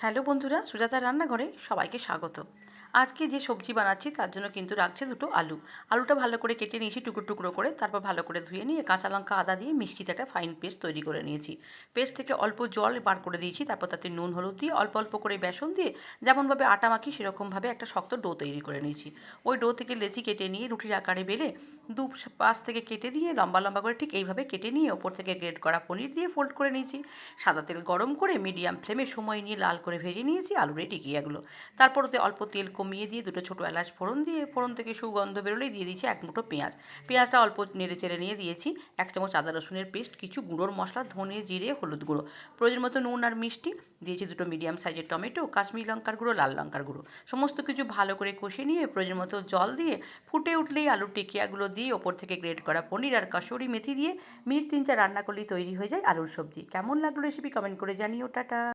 Hello বন্ধুরা, সুজাতার রান্নাঘরে সবাইকে স্বাগত। আজকে যে সবজি বানাচ্ছি তার জন্য কিন্তু রাখছে দুটো আলু। আলুটা ভালো করে কেটে নিয়েছি টুকরো টুকরো করে, তারপর ভালো করে ধুয়ে নিয়ে কাঁচা লঙ্কা আদা দিয়ে মিক্সিতে একটা ফাইন পেস্ট তৈরি করে নিয়েছি। পেস্ট থেকে অল্প জল বার করে দিয়েছি, তারপর তাতে নুন হলুদ দিয়ে অল্প অল্প করে বেসন দিয়ে যেমনভাবে আটা মাখি সেরকমভাবে একটা শক্ত ডো তৈরি করে নিয়েছি। ওই ডো থেকে লেচি কেটে নিয়ে রুটির আকারে বেলে দু পাশ থেকে কেটে দিয়ে লম্বা লম্বা করে ঠিক এইভাবে কেটে নিয়ে ওপর থেকে গ্রেট করা পনির দিয়ে ফোল্ড করে নিয়েছি। সাদা তেল গরম করে মিডিয়াম ফ্লেমে সময় নিয়ে লাল করে ভেজে নিয়েছি আলুর এই টিকিয়াগুলো। তারপর ওতে অল্প তেল কমিয়ে দিয়ে দুটো ছোটো এলাচ ফোড়ন দিয়ে ফোড়ন থেকে সুগন্ধ বেরোলেই দিয়ে দিয়েছি এক মুঠো পেঁয়াজ। পেঁয়াজটা অল্প নেড়ে চেড়ে নিয়ে দিয়েছি এক চামচ আদা রসুনের পেস্ট, কিছু গুঁড়োর মশলা, ধনে জিরে হলুদ গুঁড়ো, প্রয়োজন মতো নুন আর মিষ্টি। দিয়েছি দুটো মিডিয়াম সাইজের টমেটো, কাশ্মীরি লঙ্কার গুঁড়ো, লাল লঙ্কার গুঁড়ো। সমস্ত কিছু ভালো করে কষে নিয়ে প্রয়োজন মতো জল দিয়ে ফুটে উঠলেই আলুর টিকিয়াগুলো দিয়ে ওপর থেকে গ্রেট করা পনির আর কাসুরি মেথি দিয়ে মিনিট 3-4 রান্না করলেই তৈরি হয়ে যায় আলুর সবজি। কেমন লাগলো রেসিপি কমেন্ট করে জানিও। টাটা।